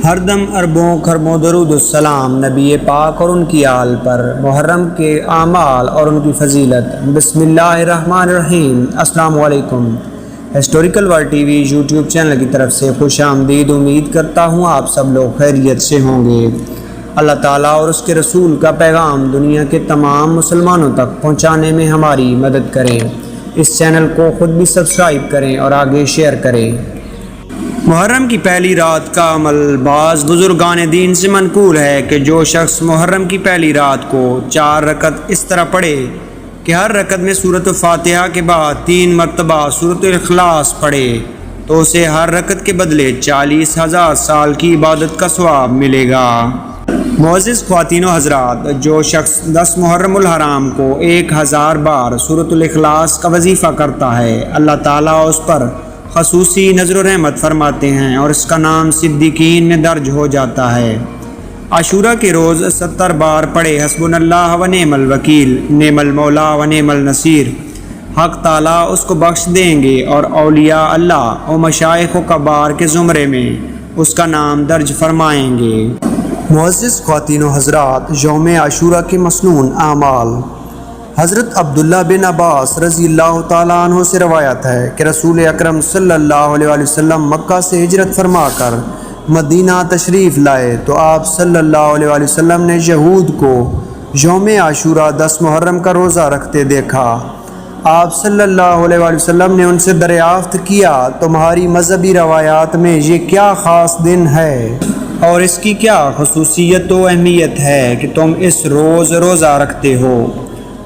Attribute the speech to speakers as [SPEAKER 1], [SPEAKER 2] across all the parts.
[SPEAKER 1] ہر دم اربوں خربوں درود السلام نبی پاک اور ان کی آل پر، محرم کے اعمال اور ان کی فضیلت۔ بسم اللہ الرحمن الرحیم۔ السلام علیکم۔ Historical world T V YouTube channel کی طرف سے خوش آمدید۔ امید کرتا ہوں آپ سب لوگ خیریت سے ہوں گے۔ اللہ تعالیٰ اور اس کے رسول کا پیغام دنیا کے تمام مسلمانوں تک پہنچانے میں ہماری مدد کریں۔ اس چینل کو خود بھی سبسکرائب کریں اور آگے شیئر کریں۔ محرم کی پہلی رات کا عمل بعض بزرگان دین سے منقول ہے کہ جو شخص محرم کی پہلی رات کو 4 رکعت اس طرح پڑھے کہ ہر رکعت میں سورۃ فاتحہ کے بعد 3 مرتبہ سورۃ الاخلاص پڑھے تو اسے ہر رکعت کے بدلے 40,000 سال کی عبادت کا ثواب ملے گا۔ معزز خواتین و حضرات، جو شخص 10 محرم الحرام کو 1000 بار سورۃ الاخلاص کا وظیفہ کرتا ہے، اللہ تعالیٰ اس پر خصوصی نظر و رحمت فرماتے ہیں اور اس کا نام صدیقین میں درج ہو جاتا ہے۔ عاشورہ کے روز 70 بار پڑھے حسبنا اللہ و نعم الوکیل، نعم المولا و نعم النصیر، حق تعالیٰ اس کو بخش دیں گے اور اولیاء اللہ و مشائخ و کبار کے زمرے میں اس کا نام درج فرمائیں گے۔ معزز خواتین و حضرات، یوم عاشورہ کے مسنون اعمال۔ حضرت عبداللہ بن عباس رضی اللہ تعالیٰ عنہ سے روایت ہے کہ رسول اکرم صلی اللہ علیہ وسلم مکہ سے ہجرت فرما کر مدینہ تشریف لائے تو آپ صلی اللہ علیہ وسلم نے یہود کو یوم عاشورہ 10 محرم کا روزہ رکھتے دیکھا۔ آپ صلی اللہ علیہ وسلم نے ان سے دریافت کیا، تمہاری مذہبی روایات میں یہ کیا خاص دن ہے اور اس کی کیا خصوصیت و اہمیت ہے کہ تم اس روز روزہ رکھتے ہو؟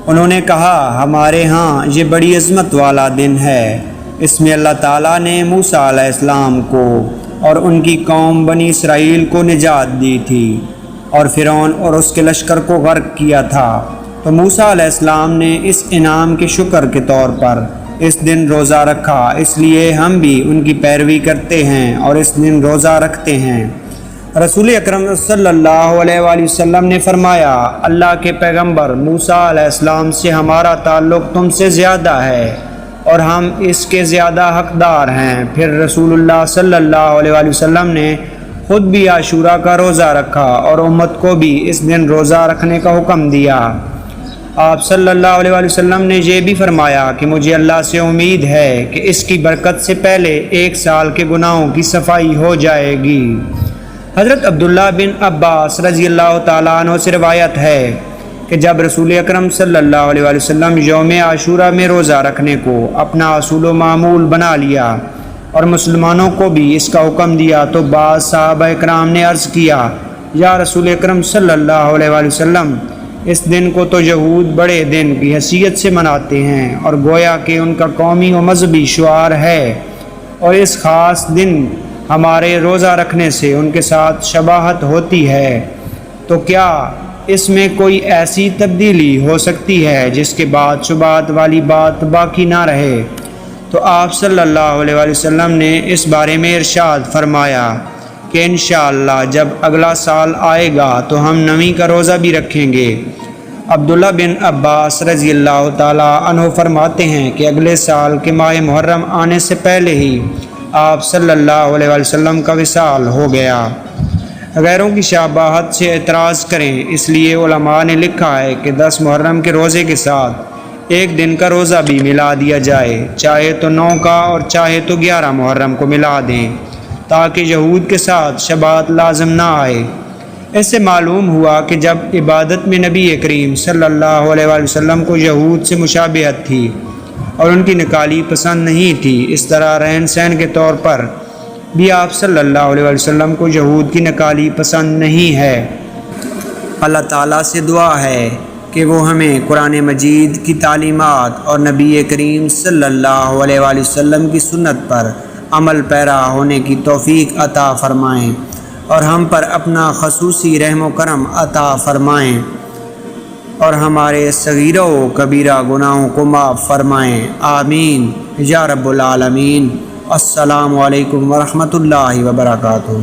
[SPEAKER 1] انہوں نے کہا، ہمارے ہاں یہ بڑی عظمت والا دن ہے۔ اس میں اللہ تعالیٰ نے موسیٰ علیہ السلام کو اور ان کی قوم بنی اسرائیل کو نجات دی تھی اور فرعون اور اس کے لشکر کو غرق کیا تھا، تو موسیٰ علیہ السلام نے اس انعام کے شکر کے طور پر اس دن روزہ رکھا، اس لیے ہم بھی ان کی پیروی کرتے ہیں اور اس دن روزہ رکھتے ہیں۔ رسول اکرم صلی اللہ علیہ وآلہ وسلم نے فرمایا، اللہ کے پیغمبر موسیٰ علیہ السلام سے ہمارا تعلق تم سے زیادہ ہے اور ہم اس کے زیادہ حقدار ہیں۔ پھر رسول اللہ صلی اللہ علیہ وآلہ وسلم نے خود بھی عاشورہ کا روزہ رکھا اور امت کو بھی اس دن روزہ رکھنے کا حکم دیا۔ آپ صلی اللہ علیہ وآلہ وسلم نے یہ بھی فرمایا کہ مجھے اللہ سے امید ہے کہ اس کی برکت سے پہلے 1 سال کے گناہوں کی صفائی ہو جائے گی۔ حضرت عبداللہ بن عباس رضی اللہ تعالیٰ عنہ سے روایت ہے کہ جب رسول اکرم صلی اللہ علیہ وسلم یوم عاشورہ میں روزہ رکھنے کو اپنا اصول و معمول بنا لیا اور مسلمانوں کو بھی اس کا حکم دیا تو بعض صحابہ اکرام نے عرض کیا، یا رسول اکرم صلی اللہ علیہ وسلم، اس دن کو تو یہود بڑے دن کی حیثیت سے مناتے ہیں اور گویا کہ ان کا قومی و مذہبی شعار ہے، اور اس خاص دن ہمارے روزہ رکھنے سے ان کے ساتھ شباہت ہوتی ہے، تو کیا اس میں کوئی ایسی تبدیلی ہو سکتی ہے جس کے بعد شبہات والی بات باقی نہ رہے؟ تو آپ صلی اللہ علیہ وسلم نے اس بارے میں ارشاد فرمایا کہ انشاءاللہ جب اگلا سال آئے گا تو ہم 9 کا روزہ بھی رکھیں گے۔ عبداللہ بن عباس رضی اللہ تعالیٰ عنہ فرماتے ہیں کہ اگلے سال کے ماہ محرم آنے سے پہلے ہی آپ صلی اللہ علیہ وسلم کا وصال ہو گیا۔ غیروں کی شباہت سے اعتراض کریں، اس لیے علماء نے لکھا ہے کہ 10 محرم کے روزے کے ساتھ 1 دن کا روزہ بھی ملا دیا جائے، چاہے تو 9 کا اور چاہے تو 11 محرم کو ملا دیں، تاکہ یہود کے ساتھ شباہت لازم نہ آئے۔ اس سے معلوم ہوا کہ جب عبادت میں نبی کریم صلی اللہ علیہ وسلم کو یہود سے مشابہت تھی اور ان کی نکالی پسند نہیں تھی، اس طرح رہن سہن کے طور پر بھی آپ صلی اللہ علیہ وسلم کو یہود کی نکالی پسند نہیں ہے۔ اللہ تعالیٰ سے دعا ہے کہ وہ ہمیں قرآن مجید کی تعلیمات اور نبی کریم صلی اللہ علیہ وسلم کی سنت پر عمل پیرا ہونے کی توفیق عطا فرمائیں اور ہم پر اپنا خصوصی رحم و کرم عطا فرمائیں اور ہمارے صغیرہ و کبیرہ گناہوں کو معاف فرمائیں، آمین یا رب العالمین۔ السلام علیکم ورحمۃ اللہ وبرکاتہ۔